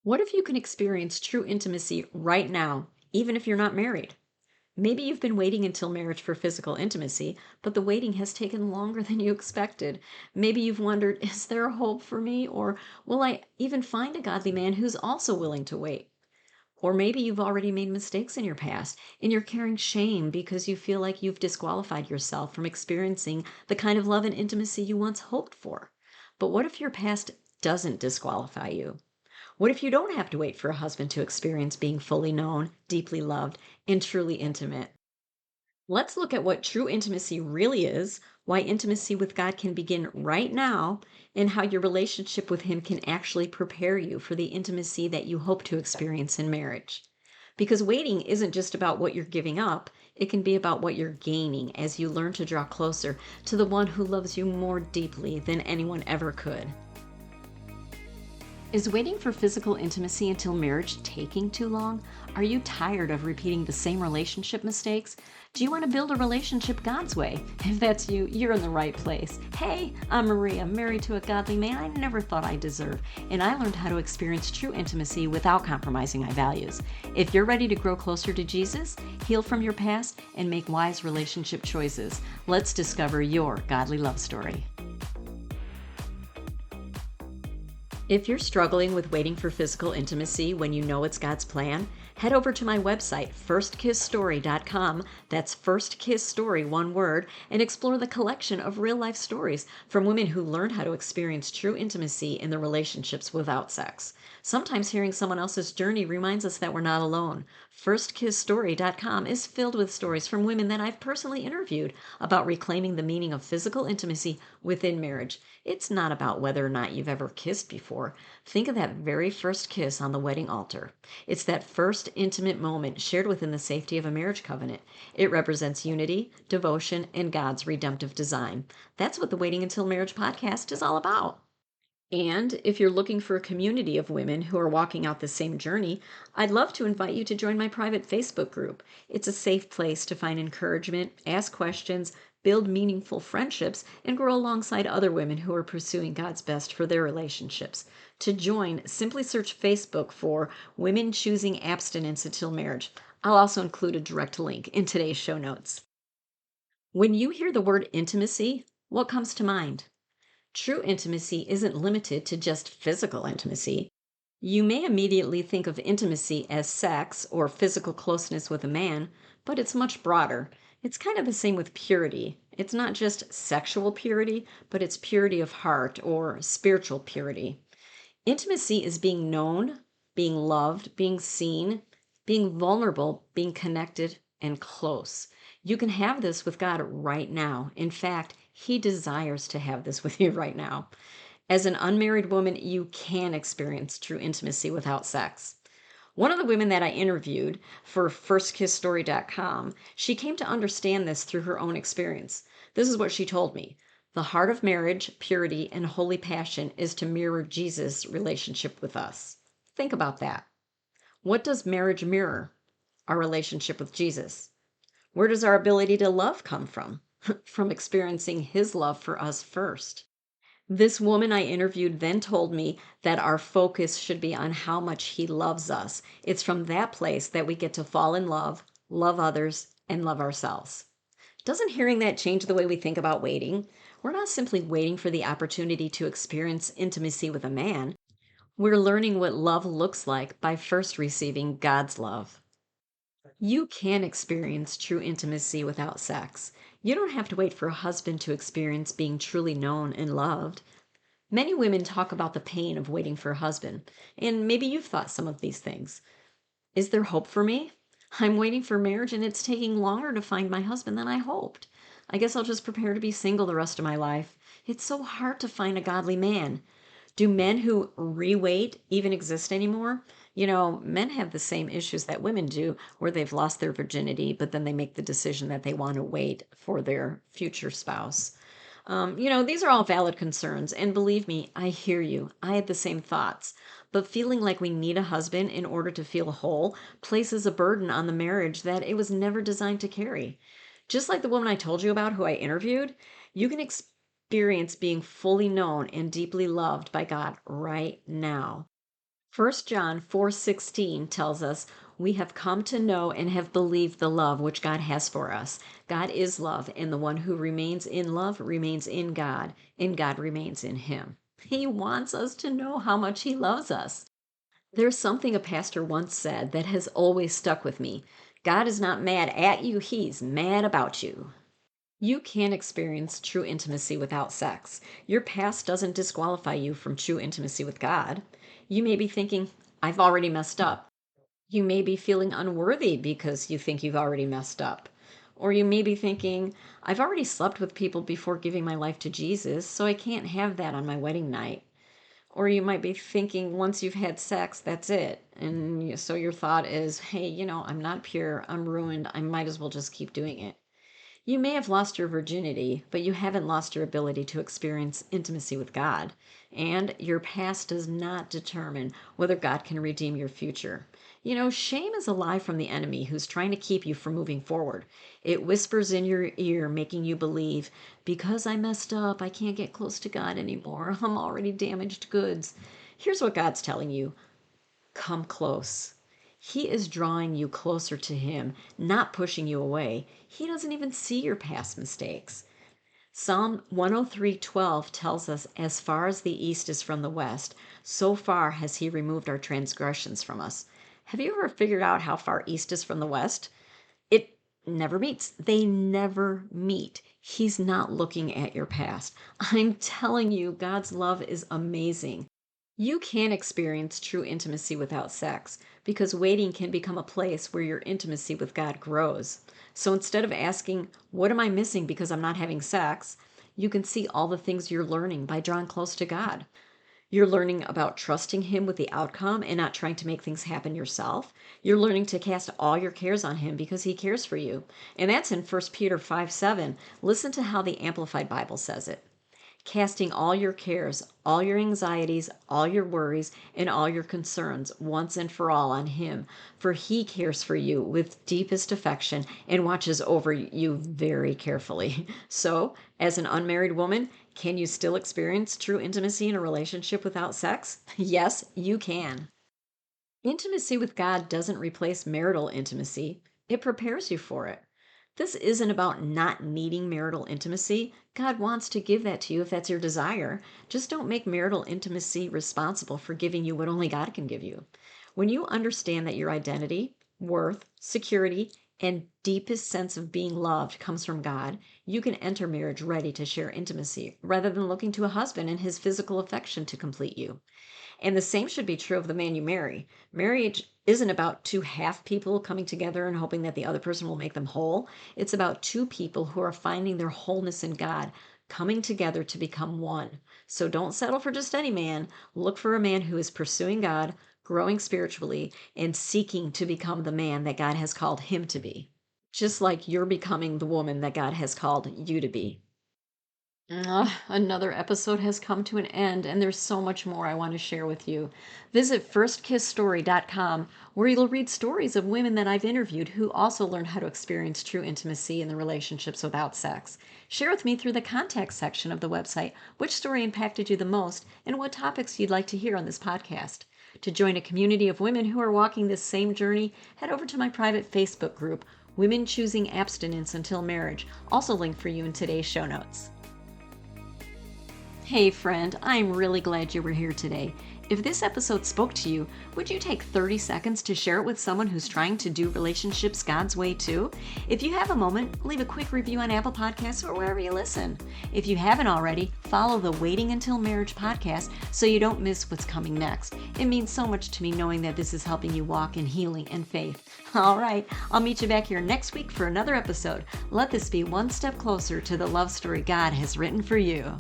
What if you can experience true intimacy right now, even if you're not married? Maybe you've been waiting until marriage for physical intimacy, but the waiting has taken longer than you expected. Maybe you've wondered, is there a hope for me? Or will I even find a godly man who's also willing to wait? Or maybe you've already made mistakes in your past and you're carrying shame because you feel like you've disqualified yourself from experiencing the kind of love and intimacy you once hoped for. But what if your past doesn't disqualify you? What if you don't have to wait for a husband to experience being fully known, deeply loved, and truly intimate? Let's look at what true intimacy really is, why intimacy with God can begin right now, and how your relationship with Him can actually prepare you for the intimacy that you hope to experience in marriage. Because waiting isn't just about what you're giving up, it can be about what you're gaining as you learn to draw closer to the one who loves you more deeply than anyone ever could. Is waiting for physical intimacy until marriage taking too long? Are you tired of repeating the same relationship mistakes? Do you want to build a relationship God's way? If that's you, you're in the right place. Hey, I'm Maria, married to a godly man I never thought I deserved, and I learned how to experience true intimacy without compromising my values. If you're ready to grow closer to Jesus, heal from your past, and make wise relationship choices, let's discover your godly love story. If you're struggling with waiting for physical intimacy when you know it's God's plan, head over to my website, firstkissstory.com. That's First Kiss Story, one word, and explore the collection of real life stories from women who learned how to experience true intimacy in their relationships without sex. Sometimes hearing someone else's journey reminds us that we're not alone. Firstkissstory.com is filled with stories from women that I've personally interviewed about reclaiming the meaning of physical intimacy within marriage. It's not about whether or not you've ever kissed before. Think of that very first kiss on the wedding altar. It's that first intimate moment shared within the safety of a marriage covenant. It represents unity, devotion, and God's redemptive design. That's what the Waiting Until Marriage podcast is all about. And if you're looking for a community of women who are walking out the same journey, I'd love to invite you to join my private Facebook group. It's a safe place to find encouragement, ask questions, build meaningful friendships, and grow alongside other women who are pursuing God's best for their relationships. To join, simply search Facebook for Women Choosing Abstinence Until Marriage. I'll also include a direct link in today's show notes. When you hear the word intimacy, what comes to mind? True intimacy isn't limited to just physical intimacy. You may immediately think of intimacy as sex or physical closeness with a man, but it's much broader. It's kind of the same with purity. It's not just sexual purity, but it's purity of heart or spiritual purity. Intimacy is being known, being loved, being seen, being vulnerable, being connected, and close. You can have this with God right now. In fact, He desires to have this with you right now. As an unmarried woman, you can experience true intimacy without sex. One of the women that I interviewed for firstkissstory.com, she came to understand this through her own experience. This is what she told me. The heart of marriage, purity, and holy passion is to mirror Jesus' relationship with us. Think about that. What does marriage mirror? Our relationship with Jesus. Where does our ability to love come from? From experiencing His love for us first. This woman I interviewed then told me that our focus should be on how much He loves us. It's from that place that we get to fall in love, love others, and love ourselves. Doesn't hearing that change the way we think about waiting? We're not simply waiting for the opportunity to experience intimacy with a man. We're learning what love looks like by first receiving God's love. You can experience true intimacy without sex. You don't have to wait for a husband to experience being truly known and loved. Many women talk about the pain of waiting for a husband, and maybe you've thought some of these things. Is there hope for me? I'm waiting for marriage and it's taking longer to find my husband than I hoped. I guess I'll just prepare to be single the rest of my life. It's so hard to find a godly man. Do men who re-wait even exist anymore? Men have the same issues that women do, where they've lost their virginity, but then they make the decision that they want to wait for their future spouse. These are all valid concerns, and believe me, I hear you. I had the same thoughts. But feeling like we need a husband in order to feel whole places a burden on the marriage that it was never designed to carry. Just like the woman I told you about who I interviewed, you can experience being fully known and deeply loved by God right now. 1 John 4:16 tells us, "We have come to know and have believed the love which God has for us. God is love, and the one who remains in love remains in God, and God remains in him." He wants us to know how much he loves us. There's something a pastor once said that has always stuck with me. God is not mad at you, he's mad about you. You can experience true intimacy without sex. Your past doesn't disqualify you from true intimacy with God. You may be thinking, I've already messed up. You may be feeling unworthy because you think you've already messed up. Or you may be thinking, I've already slept with people before giving my life to Jesus, so I can't have that on my wedding night. Or you might be thinking, once you've had sex, that's it. And so your thought is, hey, I'm not pure, I'm ruined, I might as well just keep doing it. You may have lost your virginity, but you haven't lost your ability to experience intimacy with God. And your past does not determine whether God can redeem your future. Shame is a lie from the enemy who's trying to keep you from moving forward. It whispers in your ear, making you believe, because I messed up, I can't get close to God anymore. I'm already damaged goods. Here's what God's telling you: come close. He is drawing you closer to him, not pushing you away. He doesn't even see your past mistakes. Psalm 103:12 tells us, as far as the east is from the west, so far has he removed our transgressions from us. Have you ever figured out how far east is from the west? It never meets. They never meet. He's not looking at your past. I'm telling you, God's love is amazing. You can experience true intimacy without sex because waiting can become a place where your intimacy with God grows. So instead of asking, what am I missing because I'm not having sex? You can see all the things you're learning by drawing close to God. You're learning about trusting him with the outcome and not trying to make things happen yourself. You're learning to cast all your cares on him because he cares for you. And that's in 1 Peter 5:7. Listen to how the Amplified Bible says it. Casting all your cares, all your anxieties, all your worries, and all your concerns once and for all on him, for he cares for you with deepest affection and watches over you very carefully. So, as an unmarried woman, can you still experience true intimacy in a relationship without sex? Yes, you can. Intimacy with God doesn't replace marital intimacy, it prepares you for it. This isn't about not needing marital intimacy. God wants to give that to you if that's your desire. Just don't make marital intimacy responsible for giving you what only God can give you. When you understand that your identity, worth, security, and deepest sense of being loved comes from God, you can enter marriage ready to share intimacy rather than looking to a husband and his physical affection to complete you. And the same should be true of the man you marry. Marriage isn't about two half people coming together and hoping that the other person will make them whole. It's about two people who are finding their wholeness in God, coming together to become one. So don't settle for just any man. Look for a man who is pursuing God, growing spiritually, and seeking to become the man that God has called him to be. Just like you're becoming the woman that God has called you to be. Another episode has come to an end, and there's so much more I want to share with you. Visit firstkissstory.com, where you'll read stories of women that I've interviewed who also learned how to experience true intimacy in the relationships without sex. Share with me through the contact section of the website which story impacted you the most and what topics you'd like to hear on this podcast. To join a community of women who are walking this same journey, head over to my private Facebook group, Women Choosing Abstinence Until Marriage, also linked for you in today's show notes. Hey friend, I'm really glad you were here today. If this episode spoke to you, would you take 30 seconds to share it with someone who's trying to do relationships God's way too? If you have a moment, leave a quick review on Apple Podcasts or wherever you listen. If you haven't already, follow the Waiting Until Marriage podcast so you don't miss what's coming next. It means so much to me knowing that this is helping you walk in healing and faith. All right, I'll meet you back here next week for another episode. Let this be one step closer to the love story God has written for you.